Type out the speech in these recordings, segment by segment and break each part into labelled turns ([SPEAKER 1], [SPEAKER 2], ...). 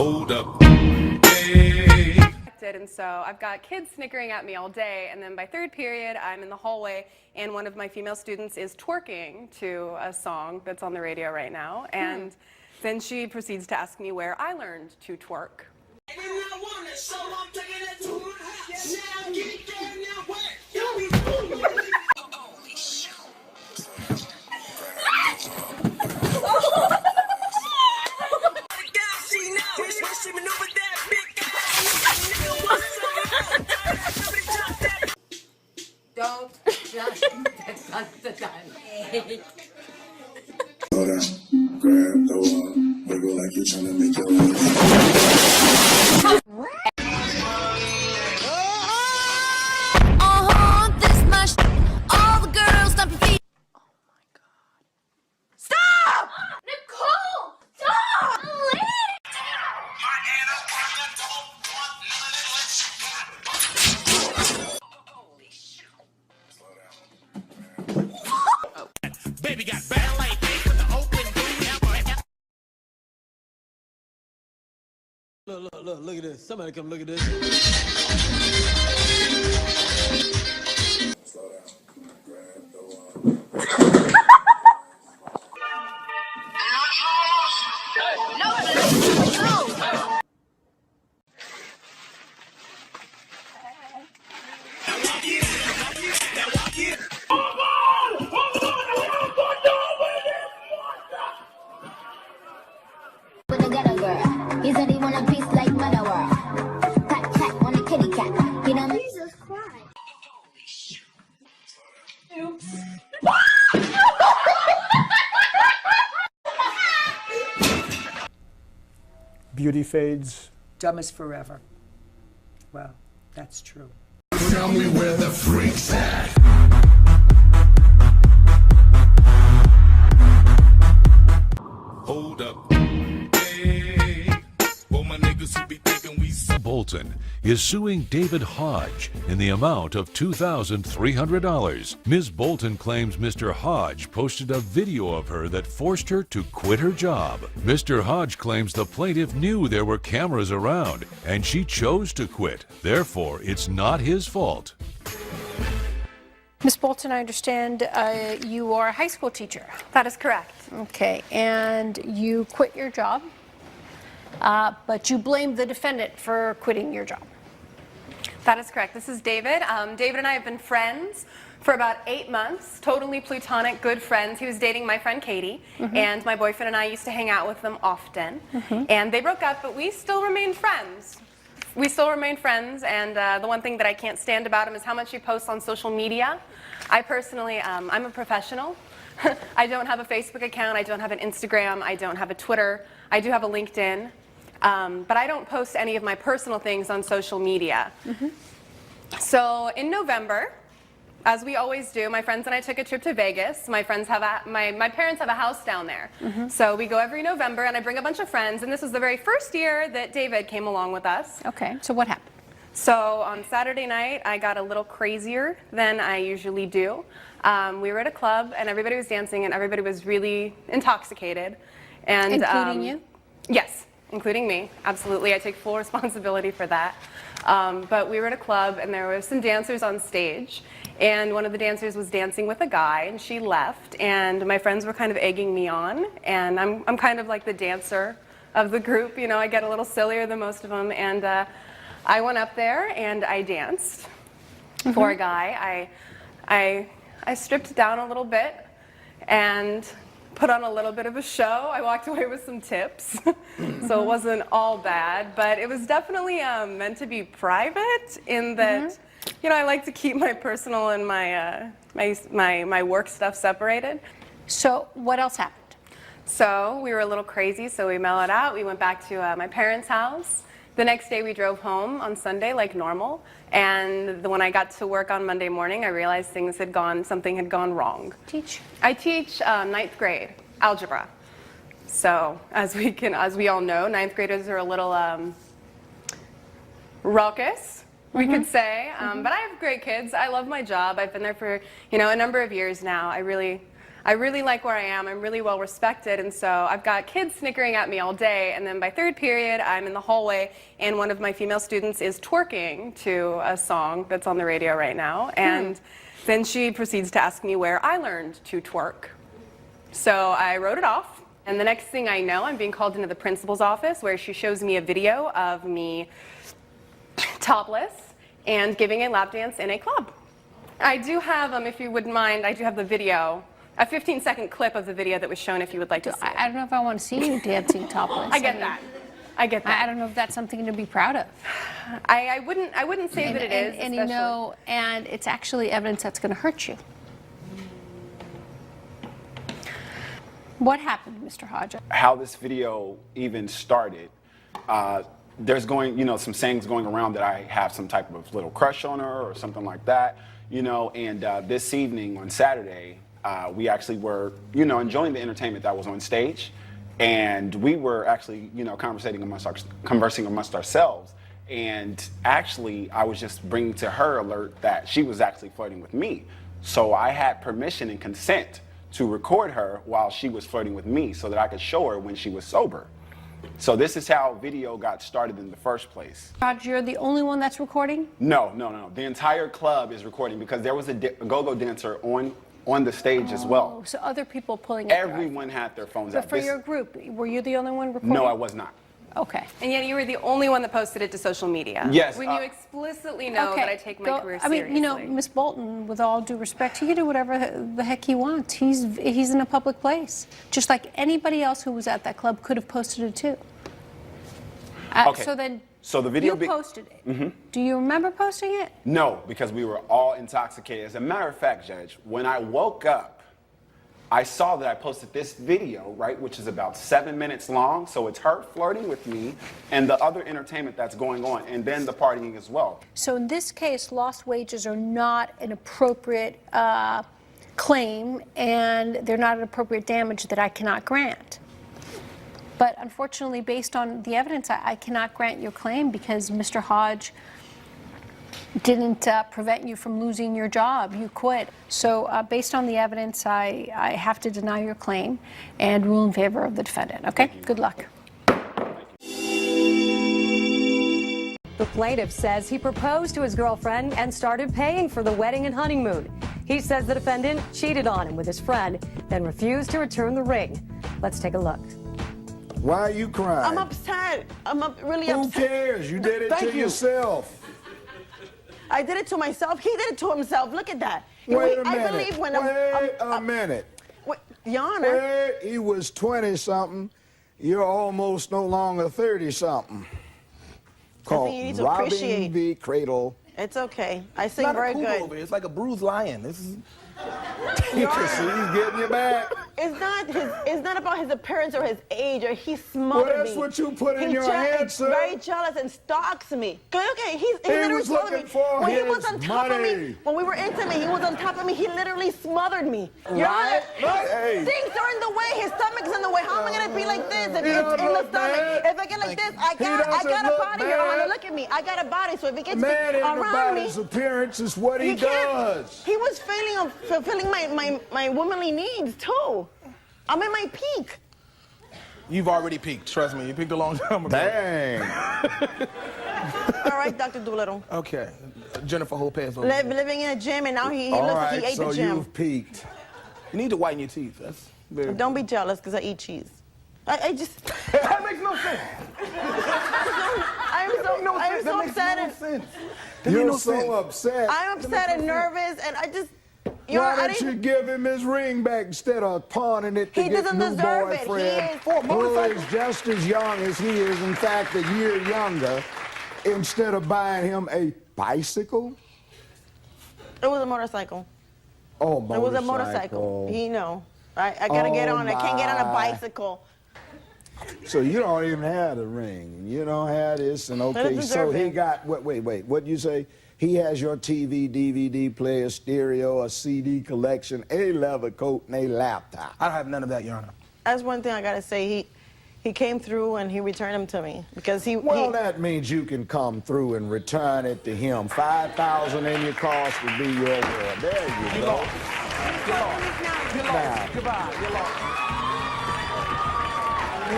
[SPEAKER 1] Hold up. Hey.
[SPEAKER 2] And so I've got kids snickering at me all day, and then by third period I'm in the hallway and one of my female students is twerking to a song that's on the radio right now, and then she proceeds to ask me where I learned to twerk.
[SPEAKER 3] Don't just the time.
[SPEAKER 4] Hold down, grab the wall, wiggle like you're trying to make your life.
[SPEAKER 3] This much, all the girls stomp your feet. Oh my God! Stop, Nicole! Stop!
[SPEAKER 1] Baby got ballet feet with the open
[SPEAKER 5] Look at this. Somebody come look at this.
[SPEAKER 4] Slow down, grab the wall.
[SPEAKER 6] With a ghetto girl, he said he want a piece like Manowar. Cat cat, want a kitty cat. You know Jesus Christ.
[SPEAKER 7] Beauty fades.
[SPEAKER 8] Dumb as forever. Well, that's true.
[SPEAKER 1] Tell me where the freak's at. Hold up. Hey. For my niggas who be thinking we
[SPEAKER 9] Bolton is suing David Hodge in the amount of $2,300. Ms. Bolton claims Mr. Hodge posted a video of her that forced her to quit her job. Mr. Hodge claims the plaintiff knew there were cameras around and she chose to quit. Therefore, it's not his fault.
[SPEAKER 10] Ms. Bolton, I understand you are a high school teacher.
[SPEAKER 2] That is correct.
[SPEAKER 10] Okay, and you quit your job, but you blame the defendant for quitting your job.
[SPEAKER 2] That is correct. This is David. David and I have been friends for about 8 months, totally platonic, good friends. He was dating my friend Katie, and my boyfriend and I used to hang out with them often. And they broke up, but we still remain friends. We still remain friends, and the one thing that I can't stand about him is how much he posts on social media. I personally, I'm a professional. I don't have a Facebook account, I don't have an Instagram, I don't have a Twitter. I do have a LinkedIn. But I don't post any of my personal things on social media. So in November, as we always do, my friends and I took a trip to Vegas. My parents have a house down there. So we go every November and I bring a bunch of friends, and this was the very first year that David came along with us.
[SPEAKER 10] Okay, so what happened?
[SPEAKER 2] So on Saturday night, I got a little crazier than I usually do. We were at a club and everybody was dancing and everybody was really intoxicated. And,
[SPEAKER 10] including you?
[SPEAKER 2] Yes. Including me, absolutely. I take full responsibility for that. But we were at a club and there were some dancers on stage, and one of the dancers was dancing with a guy and she left, and my friends were kind of egging me on, and I'm kind of like the dancer of the group, you know, I get a little sillier than most of them, and I went up there and I danced for a guy. I stripped down a little bit and put on a little bit of a show. I walked away with some tips, so it wasn't all bad, but it was definitely meant to be private in that, you know, I like to keep my personal and my work stuff separated.
[SPEAKER 10] So what else happened?
[SPEAKER 2] So we were a little crazy, so we mellowed out. We went back to my parents' house. The next day we drove home on Sunday like normal, and when I got to work on Monday morning, I realized something had gone wrong. I teach 9th grade algebra. So as we all know, 9th graders are a little raucous, we could say, but I have great kids. I love my job. I've been there for, you know, a number of years now. I I really like where I am. I'm really well respected, and so I've got kids snickering at me all day, and then by third period, I'm in the hallway, and one of my female students is twerking to a song that's on the radio right now, and then she proceeds to ask me where I learned to twerk. So I wrote it off, and the next thing I know, I'm being called into the principal's office where she shows me a video of me topless and giving a lap dance in a club. I do have, if you wouldn't mind, I do have the video, a 15-second clip of the video that was shown if you would like to see it.
[SPEAKER 10] I don't know if I want to see you dancing topless.
[SPEAKER 2] I get that. I get that.
[SPEAKER 10] I don't know if that's something to be proud of.
[SPEAKER 2] I wouldn't say that it is.
[SPEAKER 10] And you know, and it's actually evidence that's going to hurt you. What happened, Mr. Hodge?
[SPEAKER 11] How this video even started, there's some sayings going around that I have some type of little crush on her or something like that, and this evening on Saturday, we actually were, enjoying the entertainment that was on stage, and we were actually, conversing amongst ourselves, and actually, I was just bringing to her alert that she was actually flirting with me, so I had permission and consent to record her while she was flirting with me so that I could show her when she was sober. So this is how video got started in the first place.
[SPEAKER 10] Hodge, you're the only one that's recording?
[SPEAKER 11] No. The entire club is recording because there was a go-go dancer on the stage as well.
[SPEAKER 10] So other people pulling it.
[SPEAKER 11] Everyone had their phones out.
[SPEAKER 10] But for your group, were you the only one recording?
[SPEAKER 11] No, I was not.
[SPEAKER 10] Okay.
[SPEAKER 2] And yet you were the only one that posted it to social media.
[SPEAKER 11] Yes.
[SPEAKER 2] When you explicitly know that I take my career seriously.
[SPEAKER 10] I mean, Ms. Bolton, with all due respect, he can do whatever the heck he wants. He's in a public place. Just like anybody else who was at that club could have posted it too.
[SPEAKER 11] Okay. So the video
[SPEAKER 10] you posted it. Mm-hmm. Do you remember posting it?
[SPEAKER 11] No, because we were all intoxicated. As a matter of fact, Judge, when I woke up, I saw that I posted this video, right, which is about 7 minutes long. So it's her flirting with me and the other entertainment that's going on, and then the partying as well.
[SPEAKER 10] So in this case, lost wages are not an appropriate claim, and they're not an appropriate damage that I cannot grant. But unfortunately, based on the evidence, I cannot grant your claim because Mr. Hodge didn't prevent you from losing your job. You quit. So based on the evidence, I have to deny your claim and rule in favor of the defendant. Okay? Good luck.
[SPEAKER 12] The plaintiff says he proposed to his girlfriend and started paying for the wedding and honeymoon. He says the defendant cheated on him with his friend, then refused to return the ring. Let's take a look.
[SPEAKER 13] Why are you crying?
[SPEAKER 14] I'm upset. Really
[SPEAKER 13] Who
[SPEAKER 14] upset.
[SPEAKER 13] Who cares? You did it to yourself.
[SPEAKER 14] I did it to myself. He did it to himself. Look at that.
[SPEAKER 13] Wait a minute.
[SPEAKER 14] I believe when
[SPEAKER 13] Wait a minute.
[SPEAKER 14] Your Honor.
[SPEAKER 13] Wait, he was 20-something. You're almost no longer 30-something. Called
[SPEAKER 14] you need to
[SPEAKER 13] robbing
[SPEAKER 14] appreciate.
[SPEAKER 13] the cradle.
[SPEAKER 14] It's okay. I sing
[SPEAKER 5] Not
[SPEAKER 14] very
[SPEAKER 5] a
[SPEAKER 14] good.
[SPEAKER 5] over. It's like a bruised lion. This is.
[SPEAKER 13] You can see he's getting you back.
[SPEAKER 14] It's not about his appearance or his age or he smothered me.
[SPEAKER 13] Well, that's what you put in your head, sir.
[SPEAKER 14] He's very jealous and stalks me. Okay, he
[SPEAKER 13] He was looking for
[SPEAKER 14] when
[SPEAKER 13] his
[SPEAKER 14] he was on top of me, when we were intimate, he was on top of me. He literally smothered me. Your Honor,
[SPEAKER 13] Hey.
[SPEAKER 14] things are in the way. His stomach's in the way. How am I gonna be like this if
[SPEAKER 13] He
[SPEAKER 14] it's in
[SPEAKER 13] don't
[SPEAKER 14] the
[SPEAKER 13] look
[SPEAKER 14] stomach?
[SPEAKER 13] bad.
[SPEAKER 14] If I get like this, I got a body, Your Honor. Look at me. I got a body. So if he gets
[SPEAKER 13] Man ain't
[SPEAKER 14] around
[SPEAKER 13] about
[SPEAKER 14] me,
[SPEAKER 13] his appearance, it's what he does.
[SPEAKER 14] he was fulfilling my womanly needs too. I'm at my peak.
[SPEAKER 5] You've already peaked. Trust me, you peaked a long time ago.
[SPEAKER 13] Dang.
[SPEAKER 14] All right, Dr. Doolittle.
[SPEAKER 5] Okay, Jennifer Lopez.
[SPEAKER 14] Living in a gym, and now he looks like he ate
[SPEAKER 13] so
[SPEAKER 14] the gym.
[SPEAKER 13] you've peaked.
[SPEAKER 5] You need to whiten your teeth. That's very.
[SPEAKER 14] Don't be jealous, because I eat cheese. I just.
[SPEAKER 5] That makes no sense.
[SPEAKER 14] I'm so upset.
[SPEAKER 13] You're so upset.
[SPEAKER 14] I'm upset and nervous, and I just.
[SPEAKER 13] Why don't you give him his ring back instead of pawning it to
[SPEAKER 14] He
[SPEAKER 13] get
[SPEAKER 14] doesn't
[SPEAKER 13] new
[SPEAKER 14] deserve it.
[SPEAKER 13] boyfriend
[SPEAKER 14] He is
[SPEAKER 13] who is just as young as he is, in fact, a year younger, instead of buying him a bicycle?
[SPEAKER 14] It was a motorcycle.
[SPEAKER 13] Oh, motorcycle.
[SPEAKER 14] It was a motorcycle. I gotta get on. I can't get on a bicycle.
[SPEAKER 13] So you don't even have the ring. You don't have this, and okay. So he got, wait, what'd you say? He has your TV, DVD player, stereo, a CD collection, a leather coat, and a laptop.
[SPEAKER 5] I don't have none of that, Your Honor.
[SPEAKER 14] That's one thing I gotta say. He came through and he returned them to me because he.
[SPEAKER 13] Well, that means you can come through and return it to him. $5,000 in your cost would be your reward. There you go. now.
[SPEAKER 5] Goodbye. You're lost.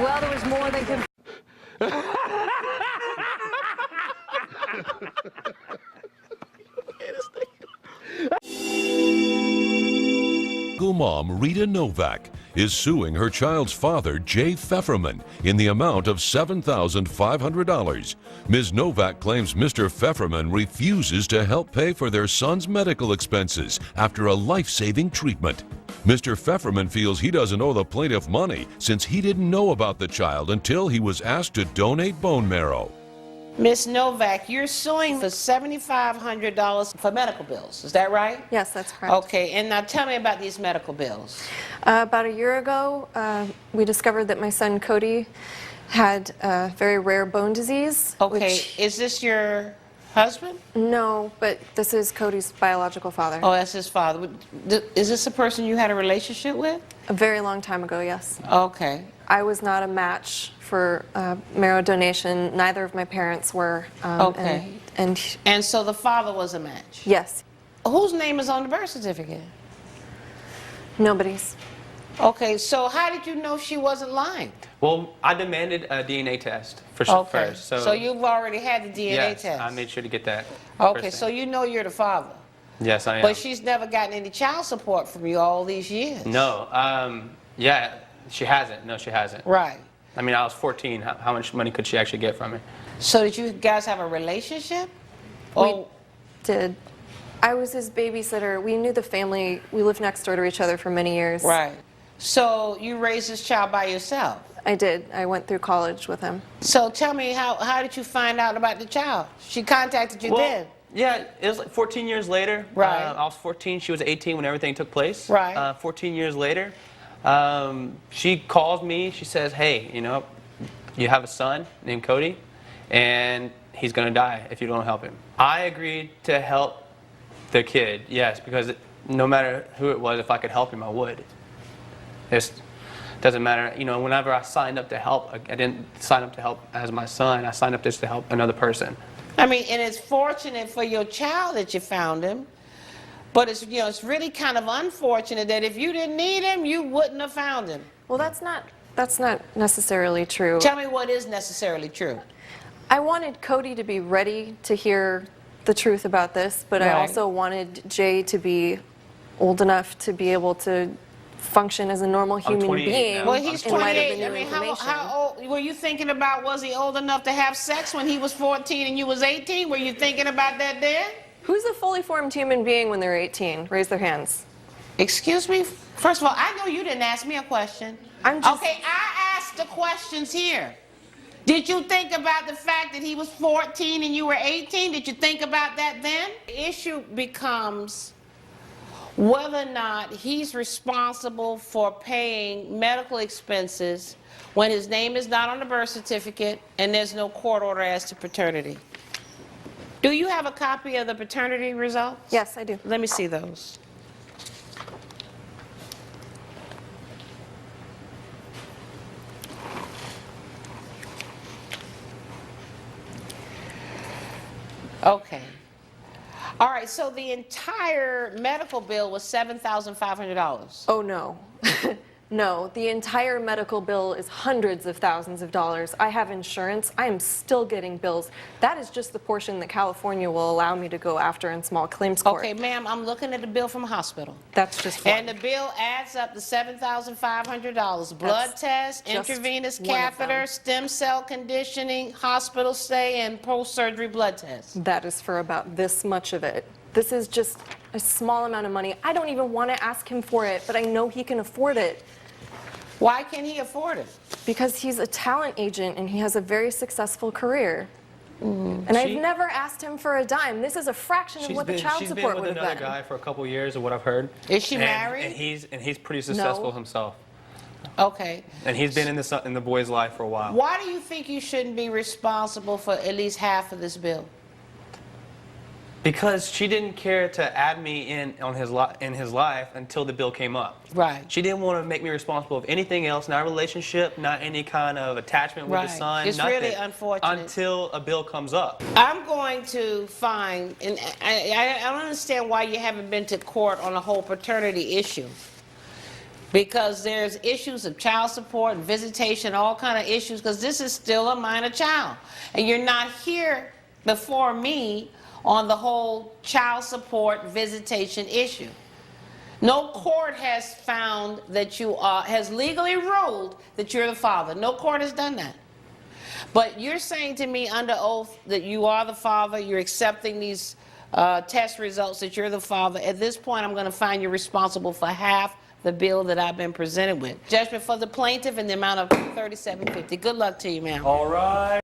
[SPEAKER 12] Well, there was more than
[SPEAKER 9] Single mom Rita Novak is suing her child's father, Jay Pfefferman, in the amount of $7,500. Ms. Novak claims Mr. Pfefferman refuses to help pay for their son's medical expenses after a life-saving treatment. Mr. Pfefferman feels he doesn't owe the plaintiff money since he didn't know about the child until he was asked to donate bone marrow.
[SPEAKER 15] Ms. Novak, you're suing for $7,500 for medical bills. Is that right?
[SPEAKER 2] Yes, that's correct.
[SPEAKER 15] Okay, and now tell me about these medical bills.
[SPEAKER 2] About a year ago, we discovered that my son Cody had a very rare bone disease.
[SPEAKER 15] Okay, is this your husband?
[SPEAKER 2] No, but this is Cody's biological father.
[SPEAKER 15] Oh, that's his father. Is this a person you had a relationship with?
[SPEAKER 2] A very long time ago, yes.
[SPEAKER 15] Okay.
[SPEAKER 2] I was not a match for marrow donation. Neither of my parents were.
[SPEAKER 15] Okay. And so the father was a match?
[SPEAKER 2] Yes.
[SPEAKER 15] Whose name is on the birth certificate?
[SPEAKER 2] Nobody's.
[SPEAKER 15] Okay, so how did you know she wasn't lying?
[SPEAKER 16] Well, I demanded a DNA test first.
[SPEAKER 15] So you've already had the DNA test?
[SPEAKER 16] Yes, I made sure to get that.
[SPEAKER 15] Okay, so you know you're the father?
[SPEAKER 16] Yes, I am.
[SPEAKER 15] But she's never gotten any child support from you all these years?
[SPEAKER 16] No, yeah, she hasn't. No, she hasn't.
[SPEAKER 15] Right.
[SPEAKER 16] I mean, I was 14. How much money could she actually get from me?
[SPEAKER 15] So did you guys have a relationship?
[SPEAKER 2] We did. I was his babysitter. We knew the family. We lived next door to each other for many years.
[SPEAKER 15] Right. So you raised this child by yourself?
[SPEAKER 2] I did. I went through college with him.
[SPEAKER 15] So tell me, how did you find out about the child? She contacted you then?
[SPEAKER 16] Yeah, it was like 14 years later.
[SPEAKER 15] Right.
[SPEAKER 16] I was 14, she was 18 when everything took place.
[SPEAKER 15] Right.
[SPEAKER 16] 14 years later, she calls me, she says, hey, you know, you have a son named Cody, and he's gonna die if you don't help him. I agreed to help the kid, yes, because no matter who it was, if I could help him, I would. It doesn't matter, you know, whenever I signed up to help, I didn't sign up to help as my son, I signed up just to help another person.
[SPEAKER 15] I mean, and it's fortunate for your child that you found him, but it's, you know, it's really kind of unfortunate that if you didn't need him, you wouldn't have found him.
[SPEAKER 2] Well, that's not necessarily true.
[SPEAKER 15] Tell me what is necessarily true.
[SPEAKER 2] I wanted Cody to be ready to hear the truth about this, but I also wanted Jay to be old enough to be able to function as a normal human being.
[SPEAKER 15] Well, he's 28. I mean,
[SPEAKER 2] information.
[SPEAKER 15] how old were you thinking about? Was he old enough to have sex when he was 14 and you was 18? Were you thinking about that then?
[SPEAKER 2] Who's a fully formed human being when they're 18? Raise their hands.
[SPEAKER 15] Excuse me? First of all, I know you didn't ask me a question. Okay, I asked the questions here. Did you think about the fact that he was 14 and you were 18? Did you think about that then? The issue becomes whether or not he's responsible for paying medical expenses when his name is not on the birth certificate and there's no court order as to paternity. Do you have a copy of the paternity results?
[SPEAKER 2] Yes, I do.
[SPEAKER 15] Let me see those. Okay. All right, so the entire medical bill was $7,500.
[SPEAKER 2] Oh, no. No, the entire medical bill is hundreds of thousands of dollars. I have insurance. I am still getting bills. That is just the portion that California will allow me to go after in small claims court.
[SPEAKER 15] Okay, ma'am, I'm looking at the bill from a hospital.
[SPEAKER 2] That's just one.
[SPEAKER 15] And the bill adds up to $7,500. Blood test, intravenous catheter, stem cell conditioning, hospital stay, and post-surgery blood test.
[SPEAKER 2] That is for about this much of it. This is just a small amount of money. I don't even want to ask him for it, but I know he can afford it.
[SPEAKER 15] Why can he afford it?
[SPEAKER 2] Because he's a talent agent and he has a very successful career. And I've never asked him for a dime. This is a fraction of what the child support would have been.
[SPEAKER 16] She's been with another guy for a couple years, of what I've heard.
[SPEAKER 15] Is she married?
[SPEAKER 16] And he's pretty successful himself.
[SPEAKER 15] Okay.
[SPEAKER 16] And he's been in the boy's life for a while.
[SPEAKER 15] Why do you think you shouldn't be responsible for at least half of this bill?
[SPEAKER 16] Because she didn't care to add me in his life until the bill came up.
[SPEAKER 15] Right.
[SPEAKER 16] She didn't want to make me responsible of anything else, not a relationship, not any kind of attachment with the son,
[SPEAKER 15] It's
[SPEAKER 16] nothing,
[SPEAKER 15] really unfortunate.
[SPEAKER 16] until a bill comes up.
[SPEAKER 15] I'm going to find, and I don't understand why you haven't been to court on the whole paternity issue. Because there's issues of child support and visitation, all kind of issues, because this is still a minor child. And you're not here before me on the whole child support visitation issue. No court has found that you are, has legally ruled that you're the father. No court has done that. But you're saying to me under oath that you are the father, you're accepting these test results that you're the father. At this point, I'm going to find you responsible for half the bill that I've been presented with. Judgment for the plaintiff in the amount of $37.50. Good luck to you, ma'am.
[SPEAKER 16] All right.